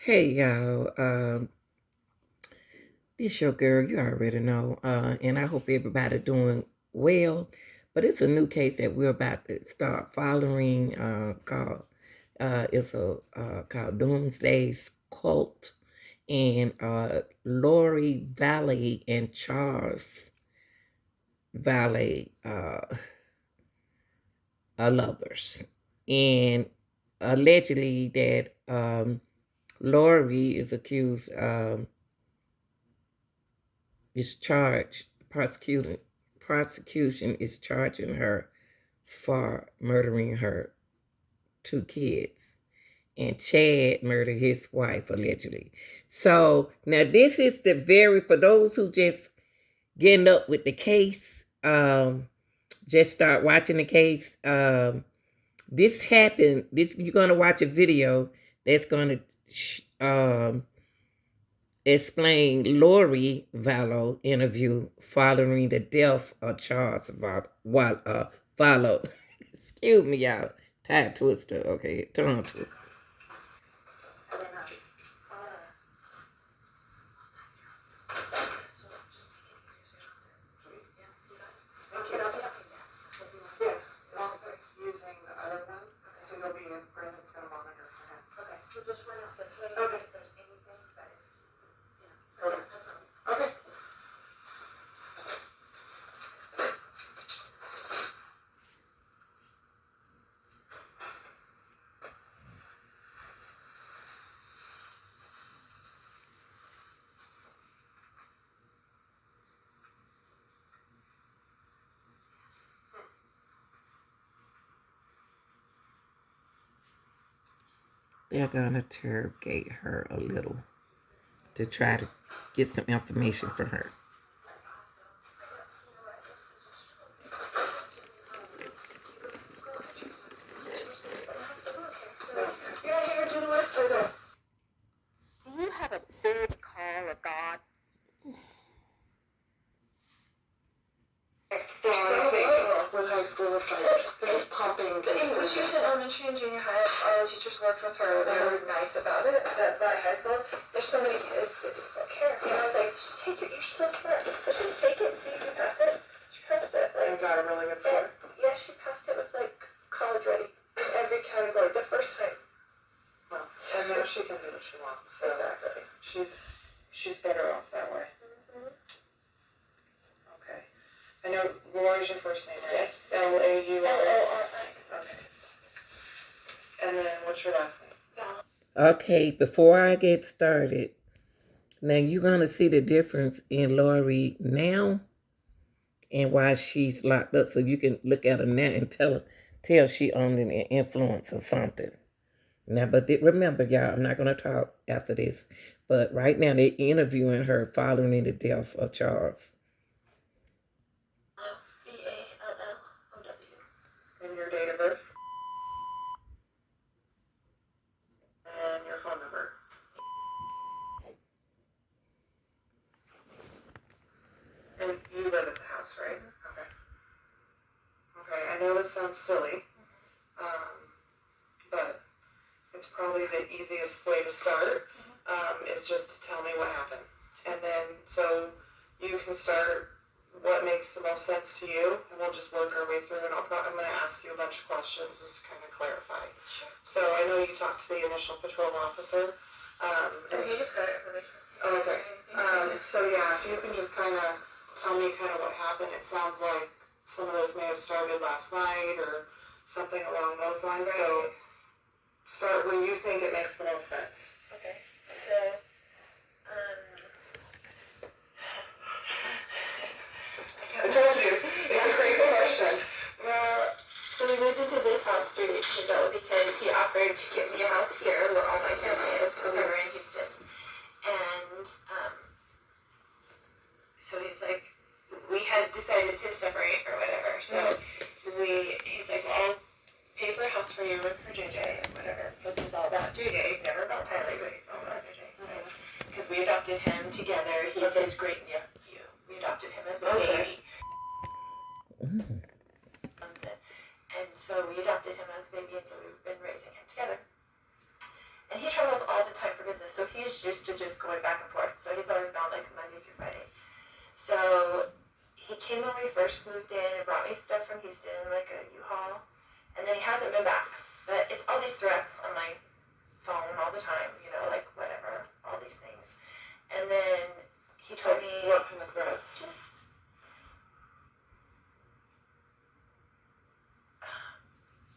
Hey y'all, this your girl, you already know, and I hope everybody doing well. But it's a new case that we're about to start following. Called Doomsday's Cult, and Lori Valley and Charles Valley are lovers, and allegedly that Lori is accused. Is charged, prosecution is charging her for murdering her two kids. And Chad murdered his wife, allegedly. So now this is for those who just getting up with the case, just start watching the case. This happened, you're gonna watch a video that's gonna explained Lori Vallow interview following the death of Charles Vallow. Excuse me, y'all. Tie twister. Okay, tongue twister. They're gonna interrogate her a little to try to get some information from her. Do you have a big call of God? With high school, it's like they're just popping. But when she was in elementary and junior high, all the teachers worked with her. They were nice about it. But by high school, there's so many kids that just don't care. And I was like, just take it. You're so smart. Let's just take it. See if you pass it. She passed it. And got a really good score. Yeah, she passed it with like college ready in every category the first time. Well, and now she can do what she wants. So Exactly. She's better off that way. Okay. I know Lori's your first name, right? Lauri. Okay. And then what's your last name? Okay, before I get started, now you're gonna see the difference in Lori now and why she's locked up. So you can look at her now and tell she under an influence or something. Now, but remember, y'all, I'm not gonna talk after this. But right now they're interviewing her following the death of Charles. Valllow. And your date of birth? And your phone number? And you live at the house, right? Okay. Okay, I know this sounds silly, but it's probably the easiest way to start, is just to tell me what happened. And then, so you can start what makes the most sense to you, and we'll just work our way through, and I'm going to ask you a bunch of questions just to kind of clarify. Sure. So I know you talked to the initial patrol officer. And he just got information. Okay. So yeah, if you can just kind of tell me kind of what happened. It sounds like some of this may have started last night or something along those lines. Right. So start where you think it makes the most sense. Okay. So, I told you, it's a crazy question. well, so we moved into this house 3 weeks ago because he offered to get me a house here where all my family is. So we were in Houston. And, so he's like, we had decided to separate or whatever. So he's like, well, I'll pay for a house for you and for JJ and whatever. Because he's all about JJ. He's never about Tyler, but he's all about JJ. Because we adopted him together. He's his great nephew. We adopted him as a baby. And so we adopted him as a baby, and so we've been raising him together. And he travels all the time for business, so he's used to just going back and forth. So he's always gone like Monday through Friday. So he came when we first moved in and brought me stuff from Houston, like a U-Haul, and then he hasn't been back. But it's all these threats on my phone all the time, like whatever, all these things. And then he told me... What kind of threats? Just...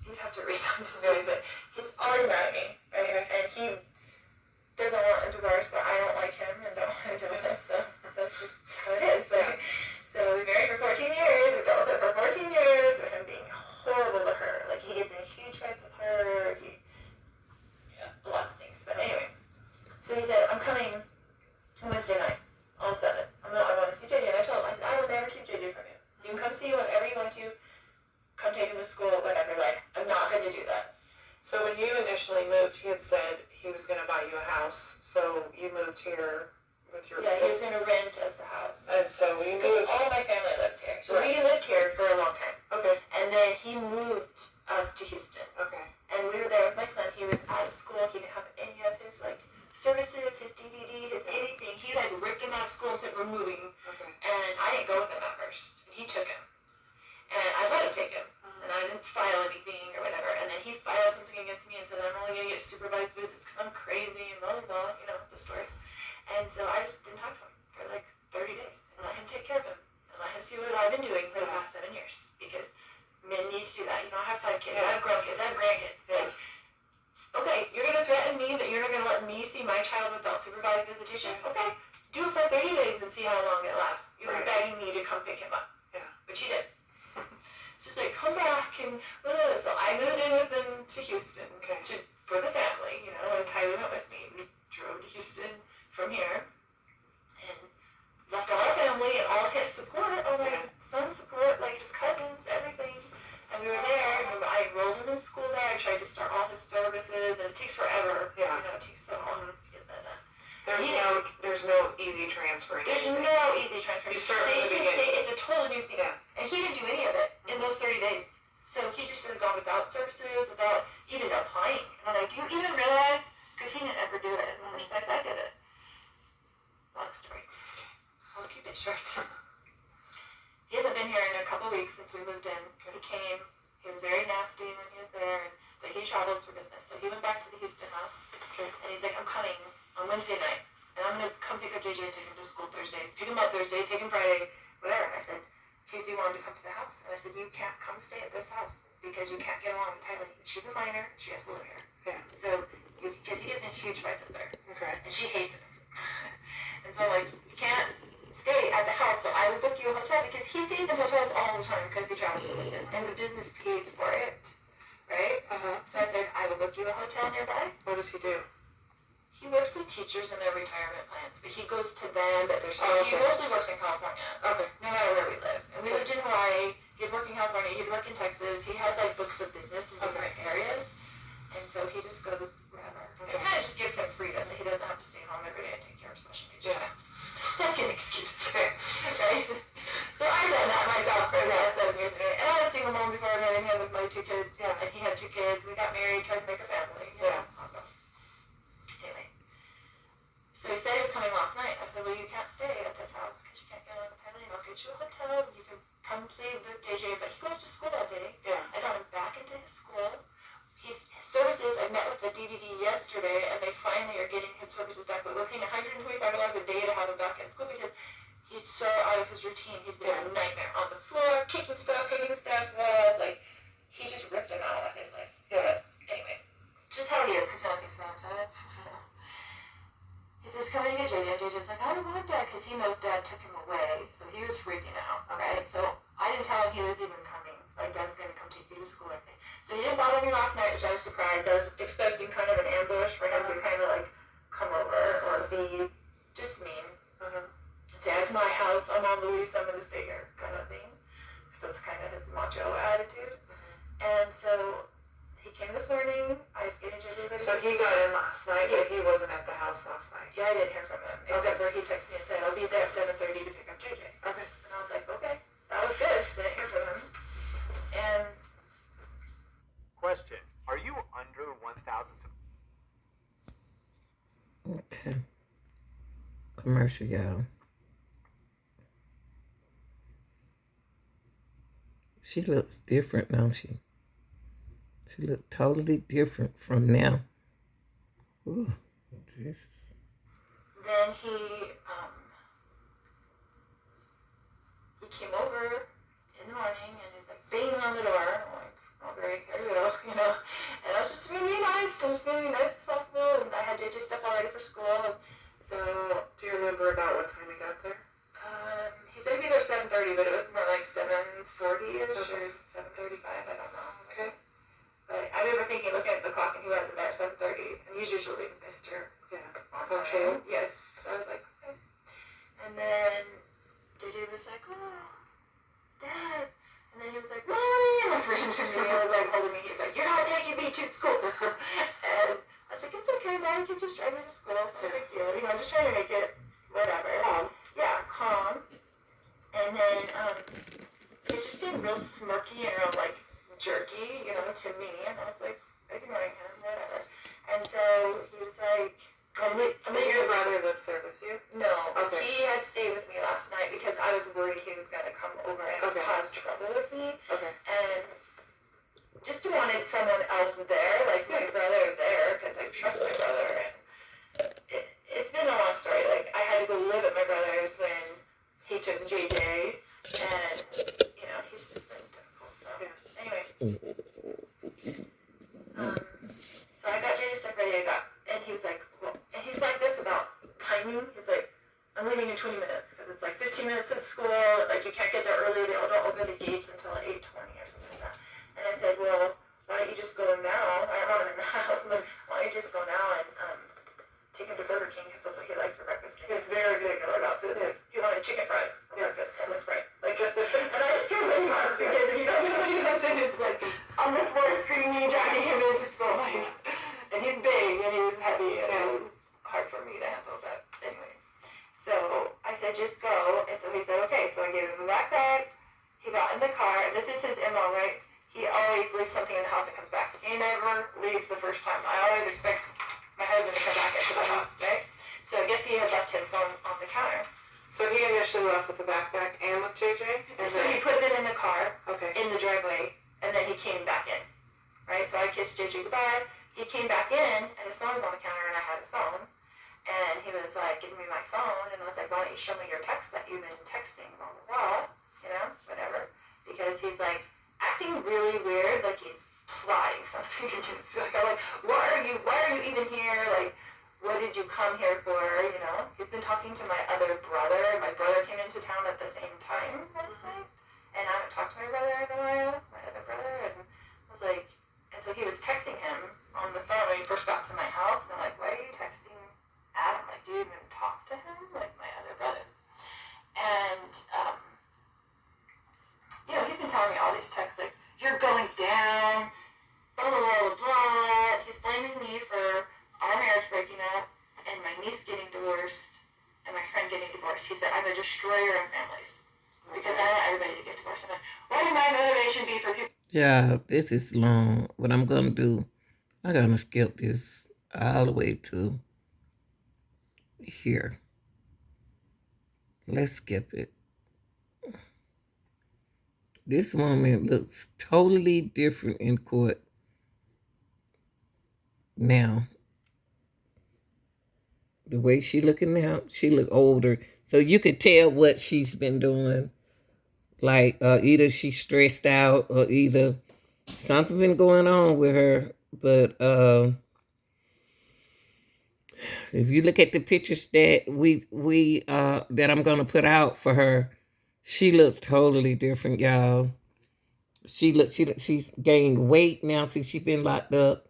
You'd have to read them to see, but he's always mad at me, right? And he doesn't want a divorce, but I don't like him and don't want to do with him, so that's just how it is. So we married for 14 years, we dealt with it for 14 years, and him being horrible to her. Like, he gets in huge fights with her, a lot of things. But anyway, so he said, I'm coming Wednesday night, all of a sudden. I want to see JJ. And I told him, I said, I will never keep JJ from you. You can come see whenever you want to. Come take him to school, whatever. Like, I'm not going to do that. So when you initially moved, he had said he was going to buy you a house. So you moved here with your... Yeah, he was going to rent us a house. And so we moved... All my family lives here. So Right. we lived here for a long time. Okay. And then he moved us to Houston. Okay. And we were there with my son. He was out of school. He didn't have any of his, services, his DDD, his anything. He, ripped him out of school and said, we're moving. Okay. And I didn't go with him at first. He took him. And I let him take him. And I didn't file anything or whatever. And then he filed something against me and said, I'm only going to get supervised visits because I'm crazy and blah, blah, blah. The story. And so I just didn't talk to him for 30 days and let him take care of him. And let him see what I've been doing for the past 7 years. Because men need to do that. I have 5 kids. I have grown kids. I have grandkids. Okay, you're going to threaten me that you're not going to let me see my child without supervised visitation? Okay, do it for 30 days and see how long it lasts. You're begging me to come pick him up. Yeah. Which he did. It's just come back and whatever. So I moved in with them to Houston for the family, and Tyler went with me. We drove to Houston from here and left all our family and all his support, all my son's support, his cousins, everything. And we were there, and I enrolled him in school there. I tried to start all his services, and it takes forever. Yeah. It takes so long to get that done. There's no easy transferring. There's no easy transfer. You start from the State to beginning. state, it's a totally new thing. Yeah. And he didn't do any of it in those 30 days. So he just has gone without services, without even applying. And I do even realize, because he didn't ever do it in the first place, I did it. Long story. I'll keep it short. He hasn't been here in a couple weeks since we moved in. He came. He was very nasty when he was there, but he travels for business. So he went back to the Houston house, and he's like, I'm coming on Wednesday night, and I'm going to come pick up JJ and take him to school Thursday. Pick him up Thursday, take him Friday, whatever. And I said, Casey wanted to come to the house. And I said, you can't come stay at this house because you can't get along with Tyler. She's a minor. She has to live here. Yeah. So, because he gets in huge fights up there. Okay. And she hates him. And so, you can't stay at the house. So I would book you a hotel because he stays in hotels all the time because he travels for business. And the business pays for it. Right? So I said, I would book you a hotel nearby. What does he do? He works with teachers in their retirement plans, but he goes to them, but there's he mostly works in California. Okay. No matter where we live. And we lived in Hawaii, he'd work in California, he'd work in Texas, he has books of business in different areas. And so he just goes wherever. It kind of just gives him freedom that he doesn't have to stay home every day and take care of special needs. Yeah. It's like an excuse, right? So I've done that myself for the last 7 years anyway. And I was a single mom before I married him with my 2 kids. Yeah. And he had 2 kids. We got married, tried to make a family. Anyway. So he said he was coming last night. I said, well, you can't stay at this house because you can't get on the plane. I'll get you a hotel. You can come play with JJ. But he goes to school all day. Yeah. I got him back into his school. His services, I met with the DDD yesterday, and they finally are getting his services back. But we're paying $125 a day to have him back at school because he's so out of his routine. He's been a nightmare on the floor, kicking stuff, hitting stuff, walls. He just ripped him out of his life. Yeah. So, anyway, just how he is, because he's not to it. So. He says, come in and get JJ. And JJ's like, I don't want Dad, because he knows Dad took him away. So he was freaking out, right? So I didn't tell him he was even coming. Dad's going to come take you to school, I think. So he didn't bother me last night, which I was surprised. I was expecting kind of an ambush for him to kind of come over or be just mean. Say, it's my house, I'm on the lease, I'm going to stay here, kind of thing. Because that's kind of his macho attitude. And so he came this morning. I was getting JJ ready. So he got in last night, but he wasn't at the house last night. Yeah, I didn't hear from him. Except for he texted me and said, I'll be there at 7:30 to pick up JJ. Okay. And I was like, okay, that was good. Didn't hear from him. And Question: are you under 1,000? Okay. Commercial, y'all. She looks different, don't she? She looked totally different from now. Ooh, Jesus. Then he came over in the morning and he's like banging on the door. I'm like, oh great, here we go, you know. And I was just gonna be nice. I was gonna be nice as possible. And I had JJ stuff already for school. And so, Do you remember about what time he got there? he said he'd be there 7:30, but it was more like 7:40ish Okay. or 7:35. I don't know. Okay. But I remember thinking, looking at the clock, and he wasn't there 7:30. And he's usually Mr. Yeah. on Punctual. time. Yes. So I was like, okay. And then JJ was like, oh, Dad. And then he was like, Mommy. And like ran to me and like holding me. He's like, you're not taking me to school. And I was like, it's okay, Dad. You can just drive me to school. It's no big deal. You know, just trying to make it whatever. Yeah, calm. And then he's just being real smirky and real like jerky, you know, to me. And I was like ignoring him, whatever. And so he was like, Your brother lives there with you? no, Okay. he had stayed with me last night because I was worried he was going to come over and Okay. cause trouble with me. Okay. And just wanted someone else there, like my brother there, because I trust my brother. And it's been a long story. Like, I had to go live at my brother's when he took JJ. And, you know, he's just been difficult. So, anyway. So I got JJ stuff ready. And he was like, well, and he's like this about timing. He's like, I'm leaving in 20 minutes because it's like 15 minutes to the school. Like, you can't get there early. They don't open the gates until 8:20 or something like that. And I said, well, why don't you just go now? I want him in the house. I'm like, why don't you just go now and take him to Burger King because that's what he likes for breakfast. He's very particular about food. Like, he wanted chicken fries for breakfast and the Sprite. Like, and I just get really mad because, you know what I'm saying? It's like, on the floor screaming, dragging him into school. Like, and he's big and he's heavy and it was hard for me to handle. But anyway, so I said, just go. And so he said, okay. So I gave him the backpack. He got in the car. And this is his MO, right? He always leaves something in the house and comes back. He never leaves the first time. I always expect my husband to come back into the house, right? So I guess he had left his phone on the counter. So he initially left with the backpack and with JJ? And So he put it in the car, Okay. in the driveway, and then he came back in, right? So I kissed JJ goodbye. He came back in, and his phone was on the counter, and I had his phone. And he was like, giving me my phone, and I was like, why don't you show me your text that you've been texting, blah, blah, blah, you know, whatever. Because he's like acting really weird, like he's plotting something against me. Like, I'm like, why are you even here? Like, what did you come here for, you know? He's been talking to my other brother. My brother came into town at the same time last night. And I haven't talked to my brother in a while, my other brother, and I was like, and so he was texting him on the phone when he first got to my house, and I'm like, why are you texting Adam? Like, do you even talk to him? Like, my other brothers. And, you know, he's been telling me all these texts, like, you're going down, blah, blah, blah, blah. He's blaming me for our marriage breaking up, and my niece getting divorced, and my friend getting divorced. He said, I'm a destroyer of families. Because I want everybody to get divorced. I'm like, what would my motivation be for people? Yeah, this is long. What I'm going to do, I'm going to skip this all the way to here. Let's skip it. This woman looks totally different in court now. The way she looking now, she look older. So you could tell what she's been doing. Like either she's stressed out or either something been going on with her. But if you look at the pictures that that I'm gonna put out for her, she looks totally different, y'all. She's gained weight now since she's been locked up.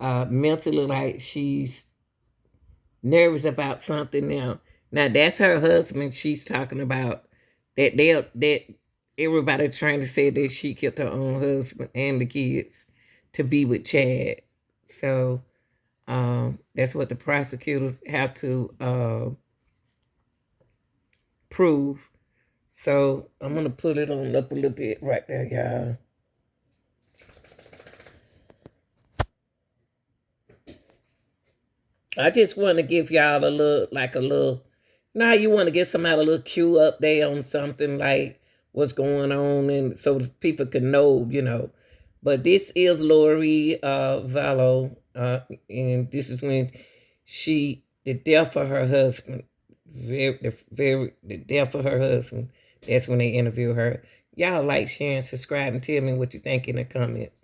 Mentally, like she's nervous about something now. Now that's her husband she's talking about. That everybody trying to say that she killed her own husband and the kids to be with Chad. So that's what the prosecutors have to prove. So I'm gonna put it on up a little bit right there, y'all. I just want to give y'all a little. Now you want to get somebody a little cue update on something like what's going on, and so people can know, But this is Lori Vallow, and this is when the death of her husband, the death of her husband. That's when they interview her. Y'all like, share, and subscribe, and tell me what you think in the comments.